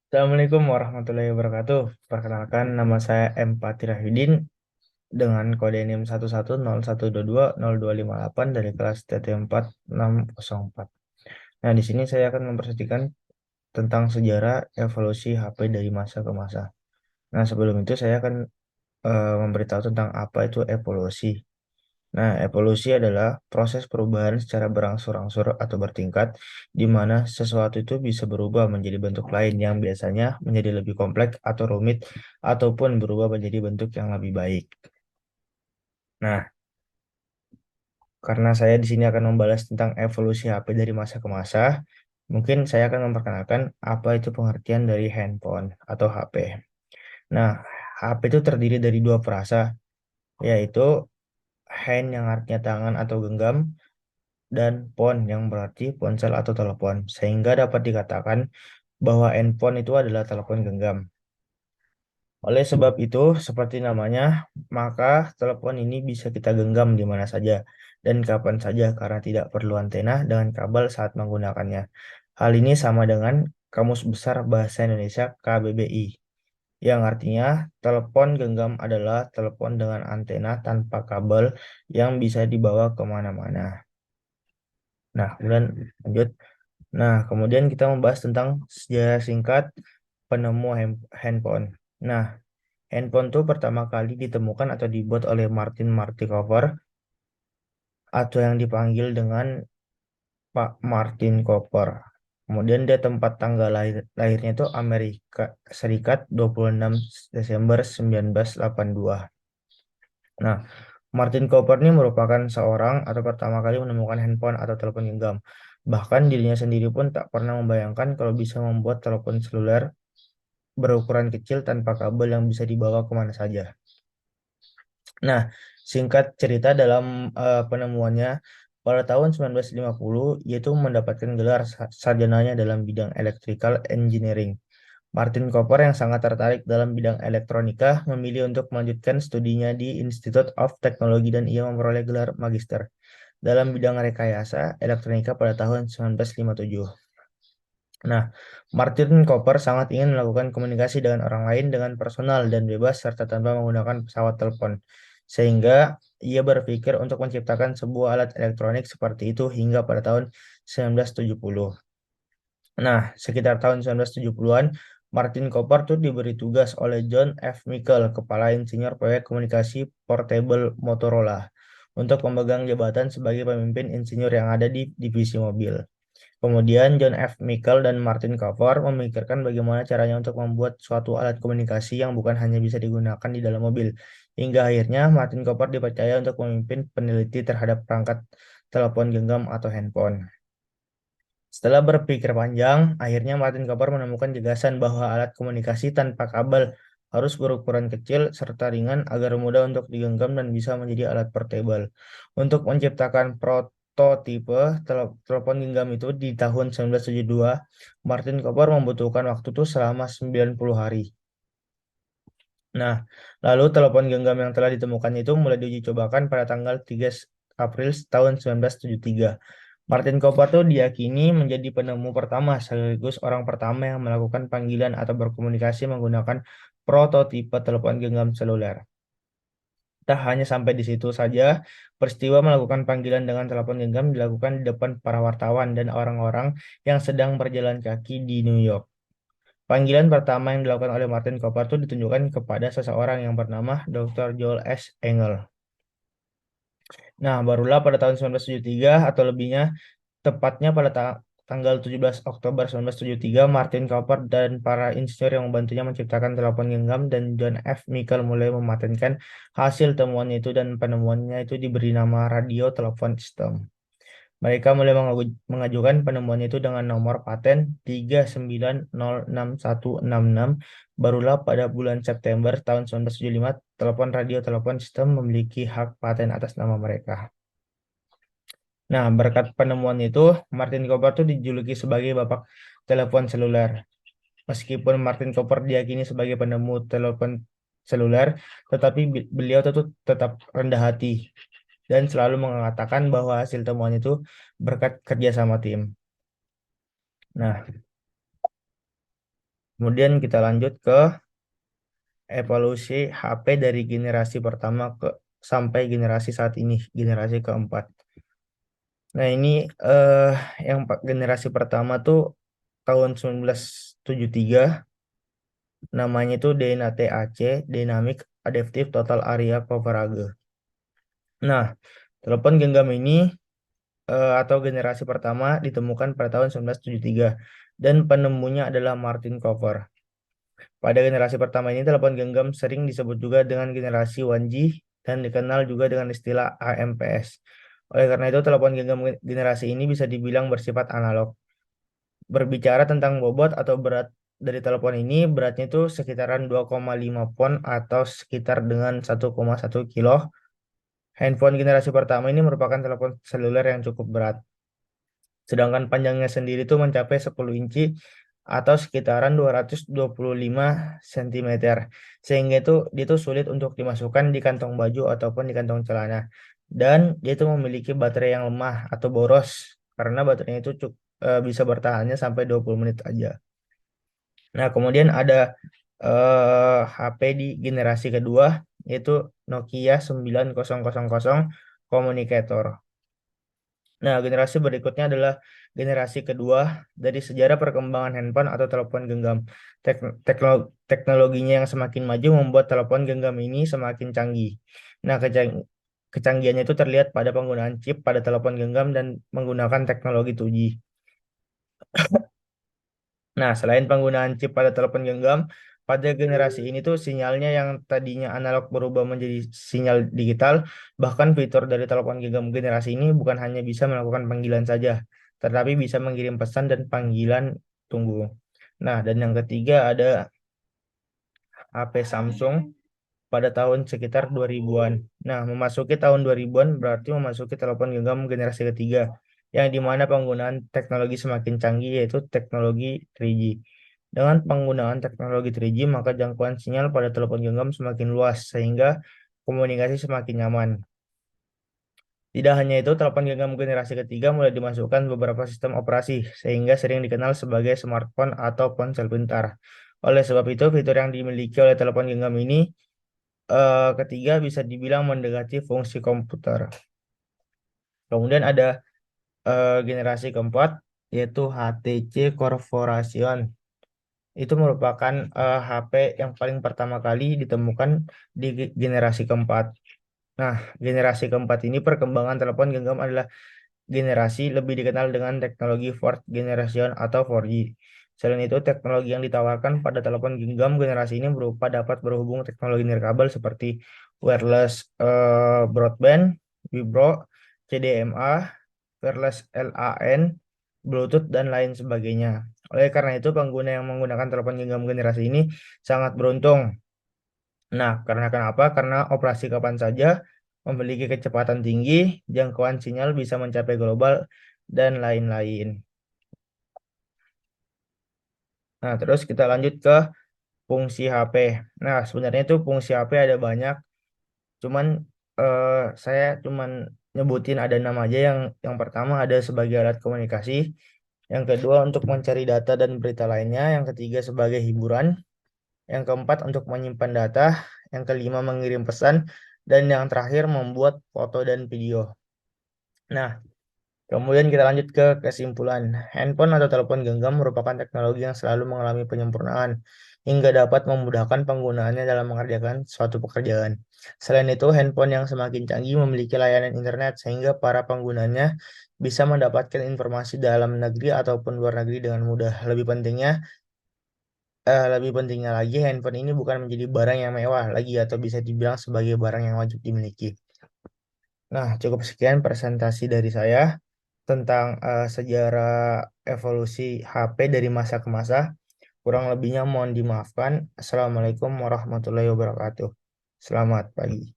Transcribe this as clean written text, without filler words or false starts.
Assalamualaikum warahmatullahi wabarakatuh. Perkenalkan, nama saya M. Patirahyudin dengan kode NIM 1101220258 dari kelas TT4604. Nah, di sini saya akan mempresentasikan tentang sejarah evolusi HP dari masa ke masa. Nah, sebelum itu saya akan memberitahu tentang apa itu evolusi. Nah, evolusi adalah proses perubahan secara berangsur-angsur atau bertingkat, di mana sesuatu itu bisa berubah menjadi bentuk lain yang biasanya menjadi lebih kompleks atau rumit, ataupun berubah menjadi bentuk yang lebih baik. Nah, karena saya di sini akan membalas tentang evolusi HP dari masa ke masa, mungkin saya akan memperkenalkan apa itu pengertian dari handphone atau HP. Nah, HP itu terdiri dari dua frasa, yaitu hand yang artinya tangan atau genggam, dan phone yang berarti ponsel atau telepon, sehingga dapat dikatakan bahwa handphone itu adalah telepon genggam. Oleh sebab itu, seperti namanya, maka telepon ini bisa kita genggam di mana saja dan kapan saja karena tidak perlu antena dengan kabel saat menggunakannya. Hal ini sama dengan Kamus Besar Bahasa Indonesia KBBI, yang artinya telepon genggam adalah telepon dengan antena tanpa kabel yang bisa dibawa kemana-mana. Nah, kemudian lanjut. Nah, kemudian kita membahas tentang sejarah singkat penemu handphone. Nah, handphone itu pertama kali ditemukan atau dibuat oleh Martin Martikov atau yang dipanggil dengan Pak Martin Cooper. Kemudian dia tempat tanggal lahirnya itu Amerika Serikat 26 Desember 1982. Nah, Martin Cooper ini merupakan seorang atau pertama kali menemukan handphone atau telepon genggam. Bahkan dirinya sendiri pun tak pernah membayangkan kalau bisa membuat telepon seluler berukuran kecil tanpa kabel yang bisa dibawa kemana saja. Nah, singkat cerita dalam penemuannya, pada tahun 1950, yaitu mendapatkan gelar sarjananya dalam bidang electrical engineering. Martin Cooper yang sangat tertarik dalam bidang elektronika memilih untuk melanjutkan studinya di Institute of Technology dan ia memperoleh gelar magister dalam bidang rekayasa elektronika pada tahun 1957. Nah, Martin Cooper sangat ingin melakukan komunikasi dengan orang lain dengan personal dan bebas serta tanpa menggunakan pesawat telepon. Sehingga ia berpikir untuk menciptakan sebuah alat elektronik seperti itu hingga pada tahun 1970. Nah, sekitar tahun 1970-an, Martin Cooper tuh diberi tugas oleh John F. Mickle, kepala insinyur proyek komunikasi portable Motorola, untuk memegang jabatan sebagai pemimpin insinyur yang ada di divisi mobil. Kemudian John F. Mickle dan Martin Cooper memikirkan bagaimana caranya untuk membuat suatu alat komunikasi yang bukan hanya bisa digunakan di dalam mobil. Hingga akhirnya Martin Cooper dipercaya untuk memimpin peneliti terhadap perangkat telepon genggam atau handphone. Setelah berpikir panjang, akhirnya Martin Cooper menemukan gagasan bahwa alat komunikasi tanpa kabel harus berukuran kecil serta ringan agar mudah untuk digenggam dan bisa menjadi alat portable. Untuk menciptakan prototipe telepon genggam itu di tahun 1972, Martin Cooper membutuhkan waktu itu selama 90 hari. Nah, lalu telepon genggam yang telah ditemukan itu mulai diuji cobakan pada tanggal 3 April tahun 1973. Martin Cooper tuh diyakini menjadi penemu pertama sekaligus orang pertama yang melakukan panggilan atau berkomunikasi menggunakan prototipe telepon genggam seluler. Tak hanya sampai di situ saja, peristiwa melakukan panggilan dengan telepon genggam dilakukan di depan para wartawan dan orang-orang yang sedang berjalan kaki di New York. Panggilan pertama yang dilakukan oleh Martin Cooper itu ditunjukkan kepada seseorang yang bernama Dr. Joel S. Engel. Nah, barulah pada tahun 1973 atau lebihnya, tepatnya pada tanggal 17 Oktober 1973, Martin Cooper dan para insinyur yang membantunya menciptakan telepon genggam dan John F. Mickle mulai mematenkan hasil temuannya itu dan penemuannya itu diberi nama radio telepon sistem. Mereka mulai mengajukan penemuannya itu dengan nomor paten 3906166. Barulah pada bulan September tahun 1975, telepon radio telepon sistem memiliki hak paten atas nama mereka. Nah, berkat penemuan itu, Martin Cooper tuh dijuluki sebagai bapak telepon seluler. Meskipun Martin Cooper diyakini sebagai penemu telepon seluler, tetapi beliau tetap rendah hati dan selalu mengatakan bahwa hasil temuan itu berkat kerja sama tim. Nah, Kemudian kita lanjut ke evolusi HP dari generasi pertama ke sampai generasi saat ini, generasi keempat. Nah, ini eh yang generasi pertama tuh tahun 1973, namanya itu DNAT-AC, Dynamic Adaptive Total Area Coverage. Nah, telepon genggam ini atau generasi pertama ditemukan pada tahun 1973 dan penemunya adalah Martin Cover. Pada generasi pertama ini telepon genggam sering disebut juga dengan generasi 1G dan dikenal juga dengan istilah AMPS. Oleh karena itu telepon genggam generasi ini bisa dibilang bersifat analog. Berbicara tentang bobot atau berat dari telepon ini, beratnya itu sekitaran 2,5 pon atau sekitar dengan 1,1 kilo. Handphone generasi pertama ini merupakan telepon seluler yang cukup berat. Sedangkan panjangnya sendiri itu mencapai 10 inci atau sekitaran 225 cm. Sehingga itu dia itu sulit untuk dimasukkan di kantong baju ataupun di kantong celana. Dan dia itu memiliki baterai yang lemah atau boros karena baterainya itu bisa bertahannya sampai 20 menit aja. Nah, kemudian ada HP di generasi kedua yaitu Nokia 9000 Communicator. Nah, generasi berikutnya adalah generasi kedua dari sejarah perkembangan handphone atau telepon genggam. Teknologinya yang semakin maju membuat telepon genggam ini semakin canggih. Nah, kecanggihannya itu terlihat pada penggunaan chip pada telepon genggam dan menggunakan teknologi 2G. Nah, selain penggunaan chip pada telepon genggam, pada generasi ini tuh sinyalnya yang tadinya analog berubah menjadi sinyal digital. Bahkan fitur dari telepon genggam generasi ini bukan hanya bisa melakukan panggilan saja, tetapi bisa mengirim pesan dan panggilan tunggu. Nah, dan yang ketiga ada HP Samsung pada tahun sekitar 2000-an. Nah, memasuki tahun 2000-an berarti memasuki telepon genggam generasi ketiga, yang dimana penggunaan teknologi semakin canggih yaitu teknologi 3G. Dengan penggunaan teknologi 3G, maka jangkauan sinyal pada telepon genggam semakin luas, sehingga komunikasi semakin nyaman. Tidak hanya itu, telepon genggam generasi ketiga mulai dimasukkan beberapa sistem operasi, sehingga sering dikenal sebagai smartphone atau ponsel pintar. Oleh sebab itu, fitur yang dimiliki oleh telepon genggam ini ketiga bisa dibilang mendekati fungsi komputer. Kemudian ada generasi keempat, yaitu HTC Corporation. Itu merupakan HP yang paling pertama kali ditemukan di generasi keempat. Nah, generasi keempat ini perkembangan telepon genggam adalah generasi lebih dikenal dengan teknologi fourth generation atau 4G. Selain itu, teknologi yang ditawarkan pada telepon genggam generasi ini berupa dapat berhubung teknologi nirkabel seperti wireless broadband, Vibro, CDMA, wireless LAN, Bluetooth, dan lain sebagainya. Oleh karena itu, pengguna yang menggunakan telepon genggam generasi ini sangat beruntung. Nah, karena kenapa? Karena operasi kapan saja, memiliki kecepatan tinggi, jangkauan sinyal bisa mencapai global, dan lain-lain. Nah, terus kita lanjut ke fungsi HP. Nah, sebenarnya itu fungsi HP ada banyak, cuman eh, saya cuman nyebutin ada 6 aja. Yang pertama ada sebagai alat komunikasi, yang kedua untuk mencari data dan berita lainnya, yang ketiga sebagai hiburan, yang keempat untuk menyimpan data, yang kelima mengirim pesan, dan yang terakhir membuat foto dan video. Nah, kemudian kita lanjut ke kesimpulan. Handphone atau telepon genggam merupakan teknologi yang selalu mengalami penyempurnaan hingga dapat memudahkan penggunaannya dalam mengerjakan suatu pekerjaan. Selain itu, handphone yang semakin canggih memiliki layanan internet sehingga para penggunanya bisa mendapatkan informasi dalam negeri ataupun luar negeri dengan mudah. Lebih pentingnya lagi, handphone ini bukan menjadi barang yang mewah lagi atau bisa dibilang sebagai barang yang wajib dimiliki. Nah, cukup sekian presentasi dari saya tentang sejarah evolusi HP dari masa ke masa. Kurang lebihnya mohon dimaafkan. Assalamualaikum warahmatullahi wabarakatuh. Selamat pagi.